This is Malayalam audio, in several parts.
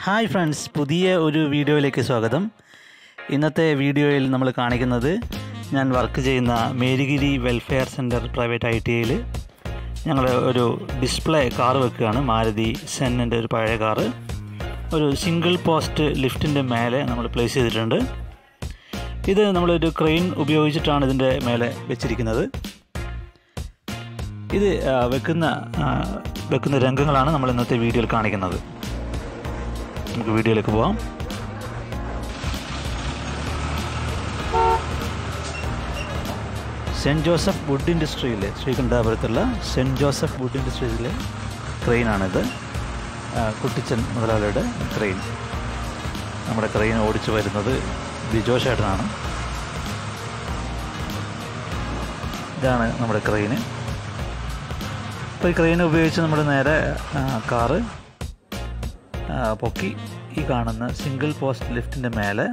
ഹായ് ഫ്രണ്ട്സ്, പുതിയ ഒരു വീഡിയോയിലേക്ക് സ്വാഗതം. ഇന്നത്തെ വീഡിയോയിൽ നമ്മൾ കാണിക്കുന്നത് ഞാൻ വർക്ക് ചെയ്യുന്ന മേരിഗിരി വെൽഫെയർ സെൻറ്റർ പ്രൈവറ്റ് ITIയിൽ ഞങ്ങൾ ഒരു ഡിസ്പ്ലേ കാർ വെക്കുകയാണ്. മാരുതി സെന്നിൻ്റെ ഒരു പഴയ കാറ് ഒരു സിംഗിൾ പോസ്റ്റ് ലിഫ്റ്റിൻ്റെ മേലെ നമ്മൾ പ്ലേസ് ചെയ്തിട്ടുണ്ട്. ഇത് നമ്മളൊരു ക്രെയിൻ ഉപയോഗിച്ചിട്ടാണ് ഇതിൻ്റെ മേലെ വെച്ചിരിക്കുന്നത്. ഇത് വെക്കുന്ന രംഗങ്ങളാണ് നമ്മൾ ഇന്നത്തെ വീഡിയോയിൽ കാണിക്കുന്നത്. നമുക്ക് വീഡിയോയിലേക്ക് പോകാം. സെൻറ്റ് ജോസഫ് വുഡ് ഇൻഡസ്ട്രിയിലെ ശ്രീകണ്ഠാപുരത്തുള്ള സെൻറ്റ് ജോസഫ് വുഡ് ഇൻഡസ്ട്രീസിലെ ക്രെയിനാണിത്. കുട്ടിച്ചൻ മുതലാളിയുടെ ക്രെയിൻ. നമ്മുടെ ക്രെയിൻ ഓടിച്ചു വരുന്നത് ബിജോ ചേട്ടനാണ്. ഇതാണ് നമ്മുടെ ക്രെയിന്. അപ്പോൾ ഈ ക്രെയിൻ ഉപയോഗിച്ച് നമ്മൾ നേരെ കാറ് പൊക്കി ഈ കാണുന്ന സിംഗിൾ പോസ്റ്റ് ലിഫ്റ്റിൻ്റെ മേലെ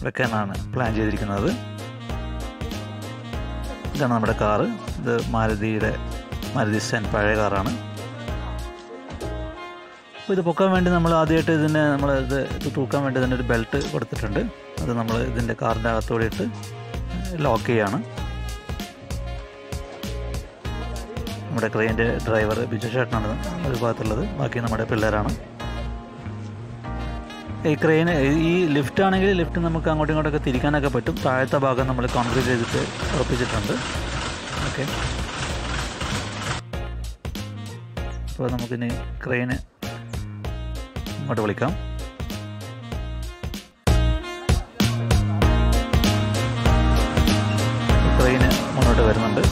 വെക്കാനാണ് പ്ലാൻ ചെയ്തിരിക്കുന്നത്. ഇതാണ് നമ്മുടെ കാറ്. ഇത് മാരുതി സെൻ പഴയ കാറാണ്. അപ്പോൾ ഇത് പൊക്കാൻ വേണ്ടി നമ്മൾ ആദ്യമായിട്ട് ഇത് തൂക്കാൻ വേണ്ടി തന്നെ ഒരു ബെൽറ്റ് കൊടുത്തിട്ടുണ്ട്. അത് നമ്മൾ ഇതിൻ്റെ കാറിൻ്റെ അകത്തോടെ ഇട്ട് ലോക്ക് ചെയ്യാണ്. നമ്മുടെ ക്രെയിൻ്റെ ഡ്രൈവർ ബിജു ചേട്ടനാണ് ഒരു ഭാഗത്തുള്ളത്, ബാക്കി നമ്മുടെ പിള്ളേരാണ്. ഈ ക്രെയിന് ഈ ലിഫ്റ്റ് ആണെങ്കിൽ ലിഫ്റ്റ് നമുക്ക് അങ്ങോട്ടും ഇങ്ങോട്ടൊക്കെ തിരിക്കാനൊക്കെ പറ്റും. താഴത്തെ ഭാഗം നമ്മൾ കോൺക്രീറ്റ് ചെയ്തിട്ട് ഉറപ്പിച്ചിട്ടുണ്ട്. ഓക്കെ, അപ്പോൾ നമുക്കിനി ക്രെയിന് ഇങ്ങോട്ട് വിളിക്കാം. ക്രെയിന് മുന്നോട്ട് വരുന്നുണ്ട്.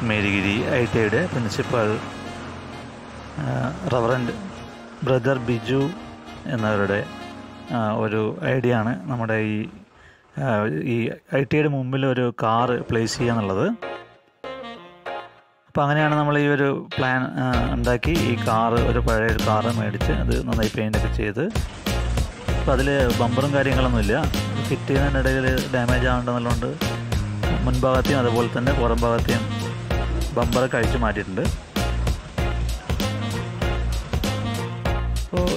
മേരിഗിരി ITIയുടെ പ്രിൻസിപ്പൽ റവറൻഡ് ബ്രദർ ബിജു എന്നവരുടെ ഒരു ഐഡിയ ആണ് നമ്മുടെ ഈ ITIയുടെ മുമ്പിൽ ഒരു കാറ് പ്ലേസ് ചെയ്യുക എന്നുള്ളത്. അപ്പോൾ അങ്ങനെയാണ് നമ്മൾ ഈ ഒരു പ്ലാൻ ഉണ്ടാക്കി ഈ ഒരു പഴയ കാറ് മേടിച്ച് അത് നന്നായി പെയിൻ്റൊക്കെ ചെയ്ത്. അപ്പോൾ അതിൽ ബമ്പറും കാര്യങ്ങളൊന്നുമില്ല. ഫിറ്റ് ചെയ്യുന്നതിനിടയിൽ ഡാമേജ് ആകേണ്ടതുകൊണ്ട് മുൻഭാഗത്തെയും അതുപോലെ തന്നെ പുറം ഭാഗത്തെയും ബമ്പറൊക്കെ അഴിച്ചു മാറ്റിയിട്ടുണ്ട്.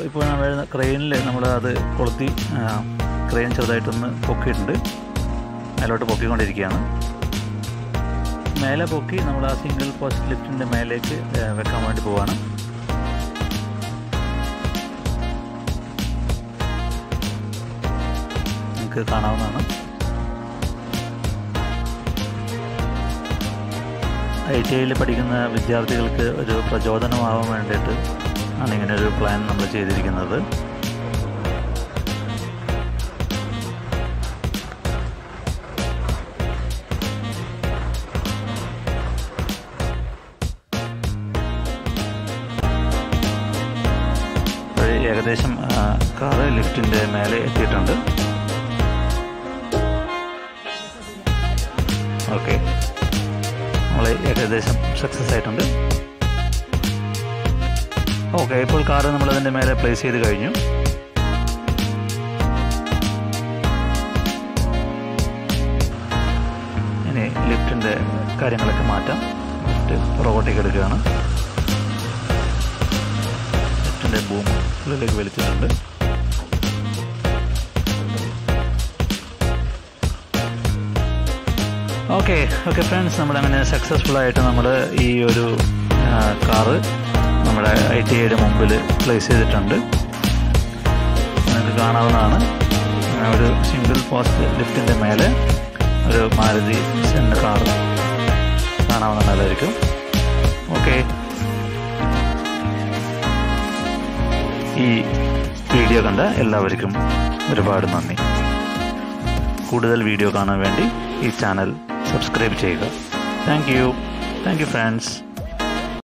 ഇപ്പോൾ നമ്മൾ ക്രെയിനിൽ അത് കൊളുത്തി ക്രെയിൻ ചെറുതായിട്ടൊന്ന് പൊക്കിയിട്ടുണ്ട്. മേലോട്ട് പൊക്കിക്കൊണ്ടിരിക്കുകയാണ്. മേലെ പൊക്കി നമ്മൾ ആ സിംഗിൾ പോസ്റ്റ് ലിഫ്റ്റിൻ്റെ മേലേക്ക് വെക്കാൻ വേണ്ടി പോവാണ്. നമുക്ക് കാണാവുന്നതാണ്. ITIയിൽ പഠിക്കുന്ന വിദ്യാർത്ഥികൾക്ക് ഒരു പ്രചോദനമാവാൻ വേണ്ടിയിട്ട് ആണ് ഇങ്ങനെ ഒരു പ്ലാൻ നമ്മൾ ചെയ്തിരിക്കുന്നത്. ഏകദേശം കാറ് ലിഫ്റ്റിൻ്റെ മേലെ എത്തിയിട്ടുണ്ട്. ഓക്കെ, നമ്മൾ ഏകദേശം സക്സസ് ആയിട്ടുണ്ട്. ഓക്കെ, ഇപ്പോൾ കാറ് നമ്മളതിൻ്റെ മേലെ പ്ലേസ് ചെയ്ത് കഴിഞ്ഞു. ഇനി ലിഫ്റ്റിൻ്റെ കാര്യങ്ങളൊക്കെ മാറ്റാം. ലിഫ്റ്റ് പുറകോട്ടേക്ക് എടുക്കുകയാണ്. ലിഫ്റ്റിൻ്റെ ബൂം ഉള്ളിലേക്ക് വലിച്ചിട്ടുണ്ട്. ഓക്കെ ഫ്രണ്ട്സ്, നമ്മളങ്ങനെ സക്സസ്ഫുള്ളായിട്ട് നമ്മൾ ഈ ഒരു കാറ് നമ്മുടെ ITIയുടെ മുമ്പിൽ പ്ലേസ് ചെയ്തിട്ടുണ്ട്. നിങ്ങൾക്ക് കാണാവുന്നതാണ്. ഒരു സിംഗിൾ പോസ്റ്റ് ലിഫ്റ്റിൻ്റെ മേലെ ഒരു മാരുതി സെന്ന് കാറ് കാണാവുന്നതായിരിക്കും. ഓക്കെ, ഈ വീഡിയോ കണ്ട എല്ലാവർക്കും ഒരുപാട് നന്ദി. കൂടുതൽ വീഡിയോ കാണാൻ വേണ്ടി ഈ ചാനൽ സബ്സ്ക്രൈബ് ചെയ്യുക. Thank you friends.